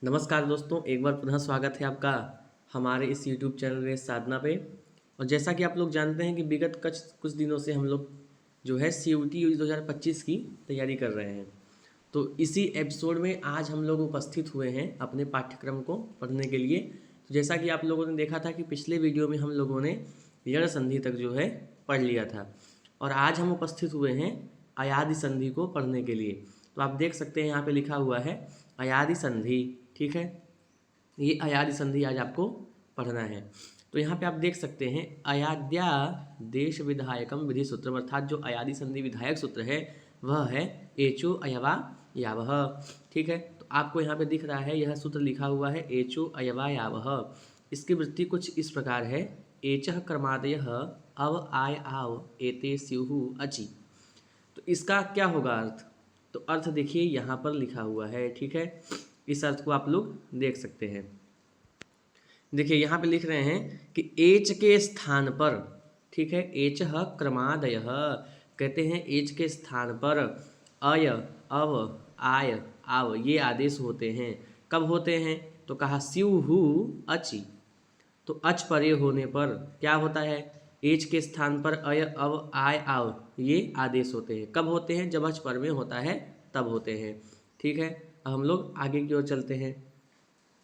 नमस्कार दोस्तों, एक बार पुनः स्वागत है आपका हमारे इस YouTube चैनल रेस साधना पे। और जैसा कि आप लोग जानते हैं कि विगत कुछ दिनों से हम लोग जो है CUT 2025 की तैयारी कर रहे हैं। तो इसी एपिसोड में आज हम लोग उपस्थित हुए हैं अपने पाठ्यक्रम को पढ़ने के लिए। तो जैसा कि आप लोगों ने देखा था कि पिछले वीडियो में हम लोगों ने यण संधि तक जो है पढ़ लिया था, और आज हम उपस्थित हुए हैं अयादि संधि को पढ़ने के लिए। तो आप देख सकते हैं यहाँ पे लिखा हुआ है अयादि संधि। ठीक है, ये अयादि संधि आज आपको पढ़ना है। तो यहाँ पे आप देख सकते हैं अयाद्या देश विधायकम विधि सूत्र, अर्थात जो अयादि संधि विधायक सूत्र है वह है एचो अयवा यावह। ठीक है, तो आपको यहाँ पे दिख रहा है यह सूत्र लिखा हुआ है एचो अयवा यावह। इसकी वृत्ति कुछ इस प्रकार है, एचः क्रमादयः अव आय आव एते स्युहु अचि। तो इसका क्या होगा अर्थ? तो अर्थ देखिए यहाँ पर लिखा हुआ है। ठीक है, इस अर्थ को आप लोग देख सकते हैं। देखिए यहाँ पे लिख रहे हैं कि एच के स्थान पर, ठीक है, एच क्रमादय, कहते हैं एच के स्थान पर अय अव आय आव ये आदेश होते हैं। कब होते हैं? तो कहा स्युहु अचि। तो अच परे होने पर क्या होता है? एच के स्थान पर अय अव आय आव ये आदेश होते हैं। कब होते हैं? जब अच पर में होता है तब होते हैं। ठीक है, अब हम लोग आगे की ओर चलते हैं।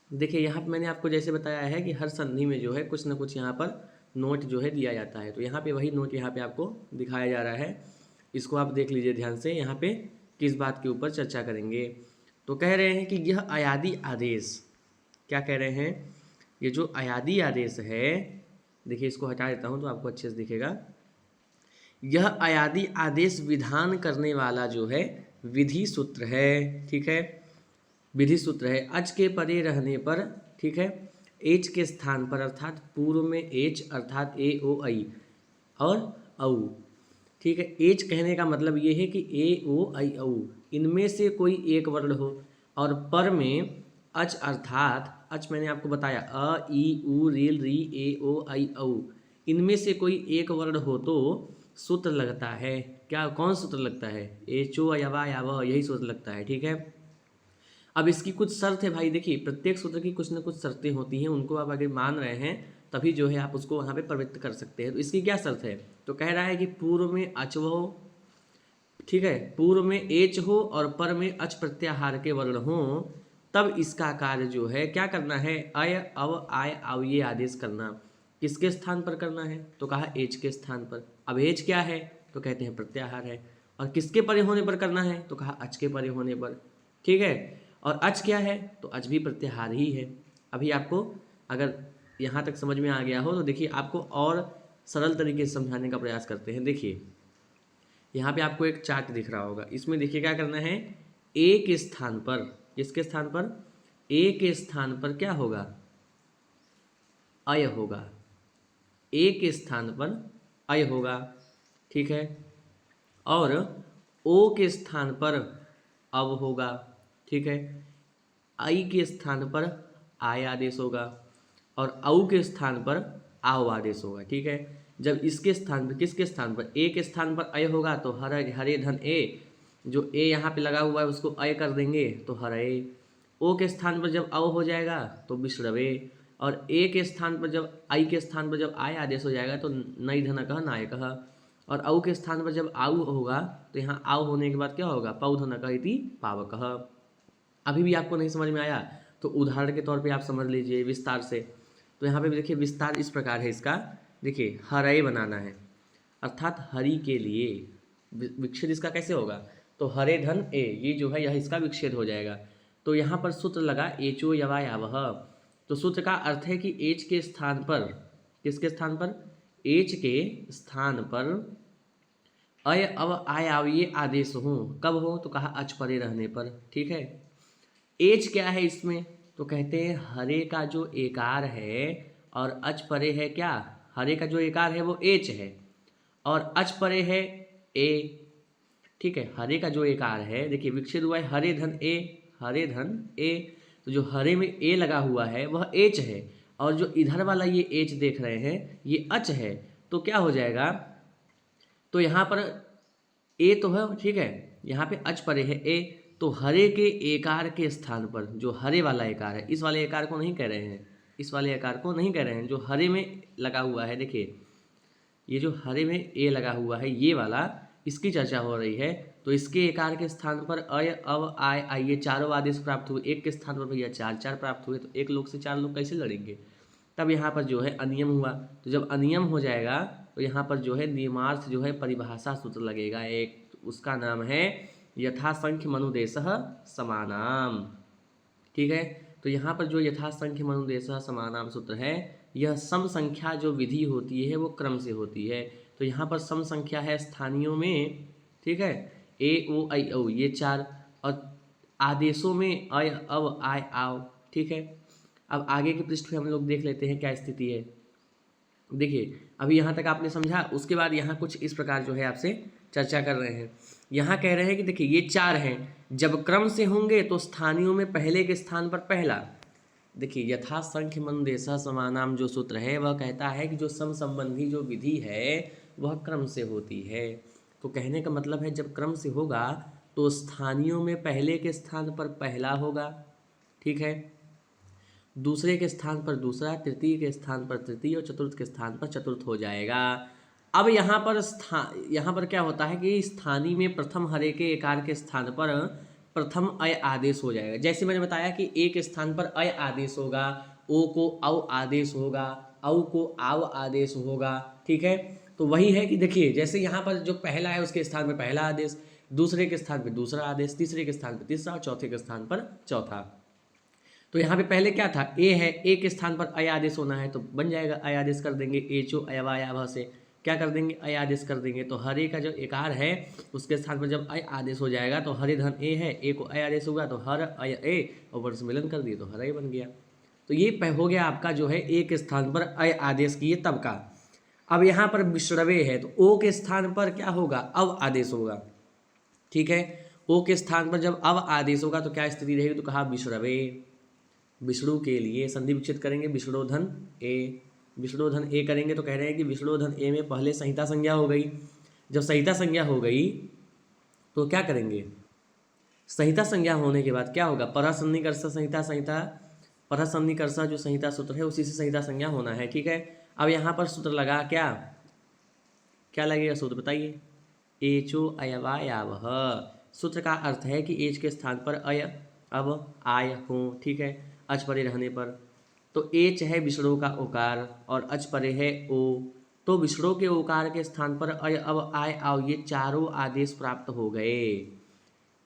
देखिए यहाँ पे मैंने आपको जैसे बताया है कि हर संधि में जो है कुछ ना कुछ यहाँ पर नोट जो है दिया जाता है। तो यहाँ पे वही नोट यहाँ पे आपको दिखाया जा रहा है, इसको आप देख लीजिए ध्यान से। यहाँ पे किस बात के ऊपर चर्चा करेंगे? तो कह रहे हैं कि यह अयादि आदेश, क्या कह रहे हैं? ये जो अयादि आदेश है, देखिए इसको हटा देता हूँ तो आपको अच्छे से दिखेगा। यह अयादि आदेश विधान करने वाला जो है विधि सूत्र है। ठीक है, विधि सूत्र है। अच के परे रहने पर, ठीक है, एच के स्थान पर, अर्थात पूर्व में एच अर्थात ए ओ आई और औ। ठीक है, एच कहने का मतलब ये है कि ए ओ आई औ इनमें से कोई एक वर्ण हो, और पर में अच अर्थात अच मैंने आपको बताया अ ई उ रील री ए ओ आई औ, इनमें से कोई एक वर्ण हो तो सूत्र लगता है। क्या, कौन सूत्र लगता है? एचो अयवा यावह, यही सूत्र लगता है। ठीक है, अब इसकी कुछ शर्त है भाई। देखिए प्रत्येक सूत्र की कुछ ना कुछ शर्तें होती हैं, उनको आप अगर मान रहे हैं तभी जो है आप उसको वहाँ पे प्रवृत्त कर सकते हैं। तो इसकी क्या शर्त है? तो कह रहा है कि पूर्व में अच हो, ठीक है, पूर्व में एच हो और पर में अच प्रत्याहार के वर्ण हो, तब इसका कार्य जो है क्या करना है? अय अव आय आव ये आदेश करना। किसके स्थान पर करना है? तो कहा एच के स्थान पर। अब एच क्या है? तो कहते हैं प्रत्याहार है। और किसके परे होने पर करना है? तो कहा अच के परे होने पर। ठीक है, और अच क्या है? तो अच भी प्रत्याहार ही है। अभी आपको अगर यहाँ तक समझ में आ गया हो तो देखिए आपको और सरल तरीके से समझाने का प्रयास करते हैं। देखिए यहाँ पे आपको एक चार्ट दिख रहा होगा, इसमें देखिए क्या करना है। ए के स्थान पर, किसके स्थान पर? ए के स्थान पर क्या होगा? अय होगा। ए के स्थान पर अय होगा। ठीक है, और ओ के स्थान पर अव होगा। ठीक है, आई के स्थान पर आय आदेश होगा, और औ के स्थान पर आओ आदेश होगा। ठीक है, जब इसके स्थान पर, किसके स्थान पर? ए के स्थान पर अय होगा तो हरे धन ए, जो ए यहाँ पे लगा हुआ है उसको अय कर देंगे तो हरे। ओ के स्थान पर जब अव हो जाएगा तो विश्रवे, और ए के स्थान पर जब, आई के स्थान पर जब आय आदेश हो जाएगा तो नई धन कह नाय कह, और औ के स्थान पर जब आउ होगा तो यहाँ आउ होने के बाद क्या होगा? पौ धन कहती पावक। अभी भी आपको नहीं समझ में आया तो उदाहरण के तौर पे आप समझ लीजिए विस्तार से। तो यहाँ पे भी देखिए विस्तार इस प्रकार है इसका। देखिए हरय बनाना है, अर्थात हरि के लिए। विच्छेद इसका कैसे होगा? तो हरे धन ए, ये जो है यह इसका विच्छेद हो जाएगा। तो यहाँ पर सूत्र लगा एचो यवा यावह। तो सूत्र का अर्थ है कि एच के स्थान पर, किसके स्थान पर? एच के स्थान पर अय अव आय आव ये आदेश हो। कब हो? तो कहा अच परे रहने पर। ठीक है, एच क्या है इसमें? तो कहते हैं हरे का जो एकार है और अच परे है क्या? हरे का जो एकार है वो एच है और अच परे है ए। ठीक है, हरे का जो एकार है, देखिए विच्छेद हुआ है हरे धन ए, हरे धन ए, तो जो हरे में ए लगा हुआ है वह एच है, और जो इधर वाला ये एच देख रहे हैं ये अच है। तो क्या हो जाएगा? तो यहाँ पर ए तो है, ठीक है, यहाँ पे अच परे है ए, तो हरे के एकार के स्थान पर जो हरे वाला एकार है, इस वाले एकार को नहीं कह रहे हैं, इस वाले एकार को नहीं कह रहे हैं, जो हरे में लगा हुआ है, देखिए ये जो हरे में ए लगा हुआ है ये वाला, इसकी चर्चा हो रही है। तो इसके एकार के स्थान पर अय अव आय आई ये चारों आदेश प्राप्त हुए, एक के स्थान पर भैया चार चार प्राप्त हुए, तो एक लोग से चार लोग कैसे लड़ेंगे। तब यहाँ पर जो है अनियम हुआ। तो जब अनियम हो जाएगा तो यहाँ पर जो है नियमार्थ जो है परिभाषा सूत्र लगेगा एक, उसका नाम है यथासंख्य मनुदेशः समानाम। ठीक है, तो यहाँ पर जो यथासंख्य मनुदेशः समानाम सूत्र है, यह सम संख्या जो विधि होती है वो क्रम से होती है। तो यहाँ पर सम संख्या है स्थानियों में, ठीक है, ए ओ आई औ ये चार, और आदेशों में अय अव आय आव। ठीक है, अब आगे के पृष्ठ पे हम लोग देख लेते हैं क्या स्थिति है। देखिए अभी यहाँ तक आपने समझा, उसके बाद यहाँ कुछ इस प्रकार जो है आपसे चर्चा कर रहे हैं। यहाँ कह रहे हैं कि देखिए ये चार हैं, जब क्रम से होंगे तो स्थानियों में पहले के स्थान पर पहला। देखिए यथासंख्य मनुदेशः समानाम जो सूत्र है वह कहता है कि जो सम संबंधी जो विधि है वह क्रम से होती है। तो कहने का मतलब है जब क्रम से होगा तो स्थानियों में पहले के स्थान पर पहला होगा, ठीक है, दूसरे के स्थान पर दूसरा, तृतीय के स्थान पर तृतीय और चतुर्थ के स्थान पर चतुर्थ हो जाएगा। अब यहाँ पर क्या होता है कि स्थानीय में प्रथम हरे के एकार के स्थान पर प्रथम अय आदेश हो जाएगा। जैसे मैंने बताया कि ए के स्थान पर अय आदेश होगा, ओ को औ आदेश होगा, औ को आव आदेश होगा। ठीक है, तो वही है कि देखिए जैसे यहाँ पर जो पहला है उसके स्थान पर पहला आदेश, दूसरे के स्थान पर दूसरा आदेश, तीसरे के स्थान पर तीसरा और चौथे के स्थान पर चौथा। तो यहाँ पे पहले क्या था, ए है, ए के स्थान पर अय आदेश होना है तो बन जाएगा अय आदेश कर देंगे, एचो अयवायाभ से क्या कर देंगे, अय आदेश कर देंगे। तो हरे का जो एकार है उसके स्थान पर जब अय आदेश हो जाएगा तो हरे धन ए है, ए को अय आदेश होगा तो हर अय ए और वर्ष मिलन कर दिए तो हर अय बन गया। तो ये हो गया आपका जो है ए के स्थान पर अय आदेश किए तब का। अब यहाँ पर विश्रवे है तो ओ के स्थान पर क्या होगा, अव आदेश होगा। ठीक है, ओ के स्थान पर जब अव आदेश होगा तो क्या स्थिति रहेगी, तो कहा विश्रवे। विष्णु के लिए संधि विच्छेद करेंगे, विष्णुधन ए, विष्णुधन ए करेंगे तो कह रहे हैं कि विष्णुधन ए में पहले संहिता संज्ञा हो गई। जब संहिता संज्ञा हो गई तो क्या करेंगे, संहिता संज्ञा होने के बाद क्या होगा, परसन्निकर्ष संहिता परसन्निकर्ष जो संहिता सूत्र है उसी से संहिता संज्ञा होना है। ठीक है, अब यहाँ पर सूत्र लगा क्या लगेगा सूत्र बताइए, एचो अयवायावह। सूत्र का अर्थ है कि एच के स्थान पर अय अब आय हो, ठीक है, अच परे रहने पर। तो एच है विष्णु का ओकार और अच परे है ओ, तो विष्णु के ओकार के स्थान पर अय अब आय आओ ये चारों आदेश प्राप्त हो गए।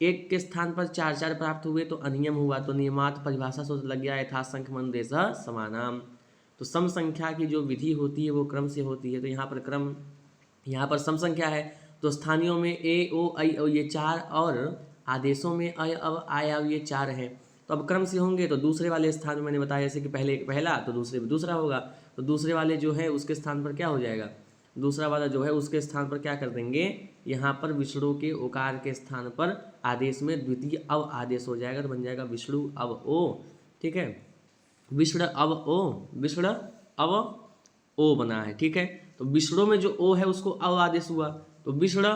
एक के स्थान पर चार चार प्राप्त हुए तो अनियम हुआ, तो नियमात परिभाषा सूत्र लग गया यथासंख्य मनुदेशः समानाम। तो सम संख्या की जो विधि होती है वो क्रम से होती है। तो यहाँ पर क्रम, यहाँ पर सम संख्या है तो स्थानियों में ए ओ आई ओ ये चार और आदेशों में अय अब आय आव ये चार हैं। तो अब क्रम से होंगे तो दूसरे वाले स्थान में मैंने बताया जैसे कि पहले पहला तो दूसरे में दूसरा होगा, तो दूसरे वाले जो है उसके स्थान पर क्या हो जाएगा, दूसरा वाला जो है उसके स्थान पर क्या कर देंगे, यहाँ पर विष्णु के ओकार के स्थान पर आदेश में द्वितीय अव आदेश हो जाएगा तो बन जाएगा विष्णु अव ओ। ठीक है, विष्णु अव ओ, विष्णु अव ओ बना है। ठीक है, तो विष्णु में जो ओ है उसको अव आदेश हुआ तो विष्णु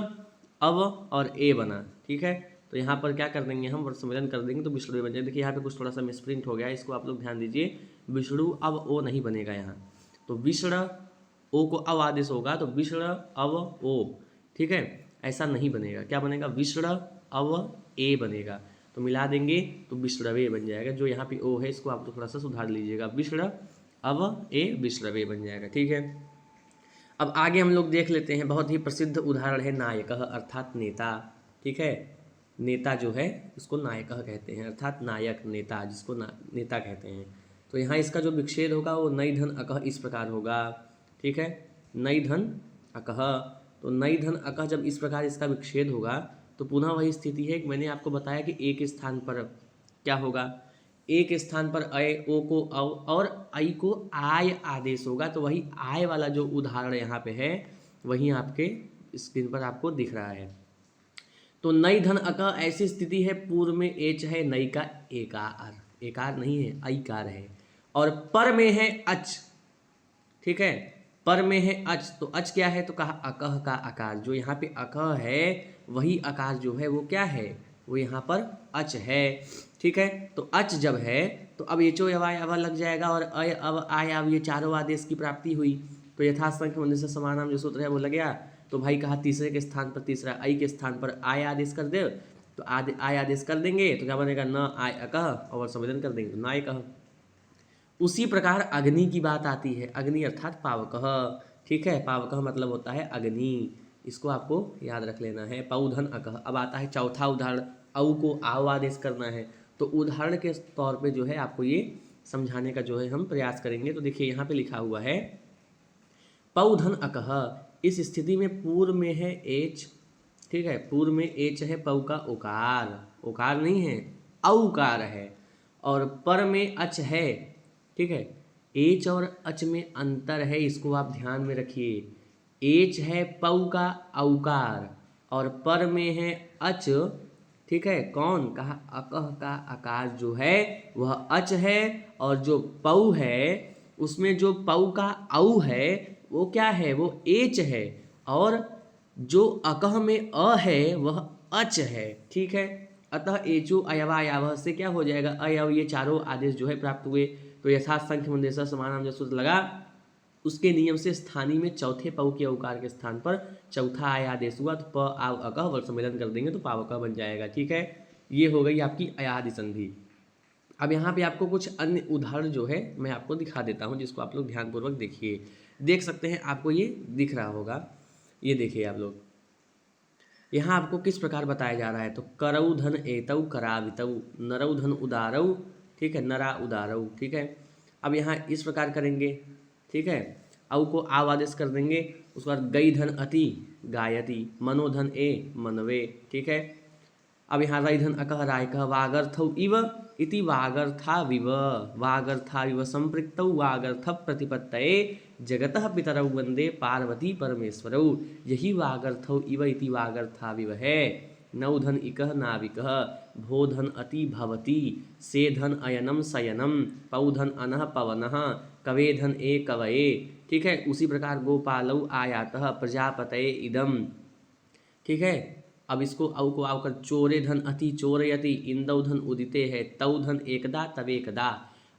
अव और ए बना। ठीक है, तो यहाँ पर क्या कर देंगे हम, वर्ष सम्मेलन कर देंगे तो विष्णु बन जाएगा। देखिए यहाँ पे कुछ थोड़ा सा मिसप्रिंट हो गया है, इसको आप लोग ध्यान दीजिए, विष्णु अब ओ नहीं बनेगा यहाँ, तो विष्णु ओ को अव आदेश होगा तो विष्णु अव ओ। ठीक है, ऐसा नहीं बनेगा, क्या बनेगा, विष्णु अव ए बनेगा। तो मिला देंगे तो विष्णवे बन जाएगा। जो यहाँ पे ओ है इसको आप लोग थोड़ा सा सुधार लीजिएगा, विष्णु अव ए विष्णवे बन जाएगा। ठीक है, अब आगे हम लोग देख लेते हैं, बहुत ही प्रसिद्ध उदाहरण है नायकः अर्थात नेता। ठीक है, नेता जो है उसको नायकः कहते हैं अर्थात नायक, नेता जिसको नेता कहते हैं। तो यहाँ इसका जो विच्छेद होगा वो नई धन अकह इस प्रकार होगा। ठीक है, नई धन अकह, तो नई धन अकह जब इस प्रकार इसका विच्छेद होगा तो पुनः वही स्थिति है कि मैंने आपको बताया कि ए के स्थान पर क्या होगा, ए के स्थान पर अय, ओ को अव और आई को आय आदेश होगा। तो वही आय वाला जो उदाहरण यहाँ पे है वही आपके स्क्रीन पर आपको दिख रहा है। तो नई धन अकह ऐसी स्थिति है, पूर्व में एच है, नई का एकार, एकार नहीं है ऐकार है, और पर में है अच। ठीक है, पर में है अच, तो अच क्या है, तो कहा अकह का आकार। जो यहाँ पे अकह है वही आकार जो है वो क्या है, वो यहाँ पर अच है। ठीक है, तो अच जब है तो अब एचो यवाय अव लग जाएगा और अय अव आय अब ये चारों आदेश की प्राप्ति हुई। तो यथासंख्य होने से समानाम जो सूत्र है वो लग गया। तो भाई कहा तीसरे के स्थान पर तीसरा आई के स्थान पर आय आदेश कर दे, तो आय आदेश कर देंगे तो क्या बनेगा, न आय अकह, और संवेदन कर देंगे नाय कह। उसी प्रकार अग्नि की बात आती है, अग्नि अर्थात पावकः। ठीक है, पावकः मतलब होता है अग्नि, इसको आपको याद रख लेना है। पौधन अकह। अब आता है चौथा उदाहरण, औ को आव आदेश करना है। तो उदाहरण के तौर पे जो है आपको ये समझाने का जो है हम प्रयास करेंगे। तो देखिए यहाँ पे लिखा हुआ है पौधन अकह। इस स्थिति में पूर्व में है एच, ठीक है, पूर्व में एच है, पौ का उकार, उकार नहीं है औकार है, और पर में अच है। ठीक है, एच और अच में अंतर है, इसको आप ध्यान में रखिए। एच है पौ का औकार और पर में है अच। ठीक है, कौन कहा, अकह का आकार जो है वह अच है, और जो पौ है उसमें जो पौ का औ है वो क्या है, वो एच है, और जो अकह में अ है वह अच है। ठीक है, अतः एचो अयवायावह से क्या हो जाएगा, अयव, ये चारों आदेश जो है प्राप्त हुए। तो यथासंख्य मंदेशा समानाम जो सूत्र लगा उसके नियम से स्थानीय में चौथे पौ के औकार के स्थान पर चौथा आय आदेश हुआ, तो प आव अकह वर्ग सम्मेलन कर देंगे तो पावकः बन जाएगा। ठीक है, ये हो गई आपकी अयादि संधि। अब यहाँ पे आपको कुछ अन्य उदाहरण जो है मैं आपको दिखा देता हूँ, जिसको आप लोग ध्यानपूर्वक देखिए। देख सकते हैं, आपको ये दिख रहा होगा, ये देखिए आप लोग, यहाँ आपको किस प्रकार बताया जा रहा है। तो करऊ धन एतऊ करावितऊ, नरऊ धन उदारऊ, ठीक है, नरा उदारऊ। ठीक है, अब यहाँ इस प्रकार करेंगे। ठीक है, औ को आव आदेश कर देंगे, उसके बाद गई धन अति गायति, मनोधन ए मनवे। ठीक है, अब यहाँ रई धन अकह रायकः, वागर्थौ इव इति वागर्था विव, वागर्था विव संपृक्तौ वागर्थ प्रतिपत्तये जगतः पितरौ वंदे पार्वती परमेश्वरौ, यही वागर्थौ इव इति वागर्था विव है। नौ धन इकः नाविकः, भो धन अति भवति, से धन अयनम शयनम, पौ धन अनः पवनः, कवे धन ए कवये। ठीक है, उसी प्रकार गोपालौ आयातः प्रजापतये इदम। ठीक है, अब इसको औ को आव कर चोरे धन अति चोरयति, इंदौ धन उदिते है, तौ धन एकदा तवेकदा।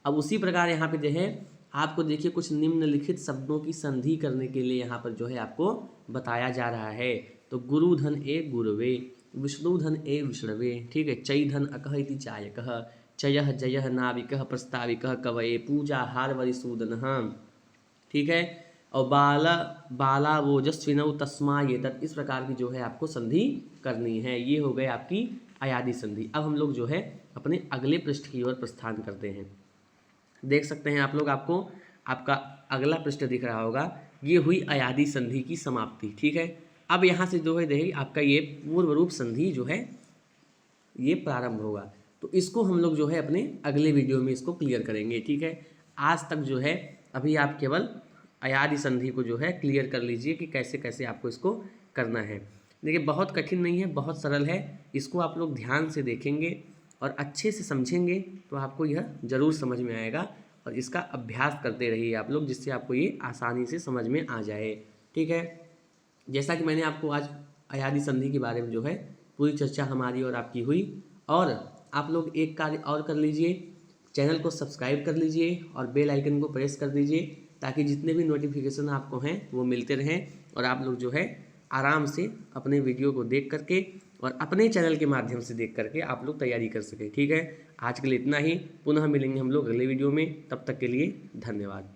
अब उसी प्रकार यहाँ पे जो है आपको देखिए कुछ निम्नलिखित शब्दों की संधि करने के लिए यहाँ पर जो है आपको बताया जा रहा है। तो गुरु धन ए गुरवे, विष्णु धन ए विष्णवे। ठीक है, चई धन अकह इति चायकः, चयः जयः नाविकः प्रस्ताविकः कवये पूजा हार वरिसूदनः। ठीक है, और बाला वोजस्विनौ तस्मा ये तत्, इस प्रकार की जो है आपको संधि करनी है। ये हो गए आपकी अयादि संधि। अब हम लोग जो है अपने अगले पृष्ठ की ओर प्रस्थान करते हैं। देख सकते हैं आप लोग, आपको आपका अगला पृष्ठ दिख रहा होगा, ये हुई अयादि संधि की समाप्ति। ठीक है, अब यहाँ से जो है देखिए आपका ये पूर्व रूप संधि जो है ये प्रारंभ होगा। तो इसको हम लोग जो है अपने अगले वीडियो में इसको क्लियर करेंगे। ठीक है, आज तक जो है अभी आप केवल अयादि संधि को जो है क्लियर कर लीजिए कि कैसे कैसे आपको इसको करना है। देखिए बहुत कठिन नहीं है, बहुत सरल है। इसको आप लोग ध्यान से देखेंगे और अच्छे से समझेंगे तो आपको यह ज़रूर समझ में आएगा, और इसका अभ्यास करते रहिए आप लोग, जिससे आपको ये आसानी से समझ में आ जाए। ठीक है, जैसा कि मैंने आपको आज अयादि संधि के बारे में जो है पूरी चर्चा हमारी और आपकी हुई। और आप लोग एक कार्य और कर लीजिए, चैनल को सब्सक्राइब कर लीजिए और बेल आइकन को प्रेस कर दीजिए, ताकि जितने भी नोटिफिकेशन आपको हैं वो मिलते रहें, और आप लोग जो है आराम से अपने वीडियो को देख करके और अपने चैनल के माध्यम से देख करके आप लोग तैयारी कर सकें। ठीक है, आज के लिए इतना ही, पुनः मिलेंगे हम लोग अगले वीडियो में, तब तक के लिए धन्यवाद।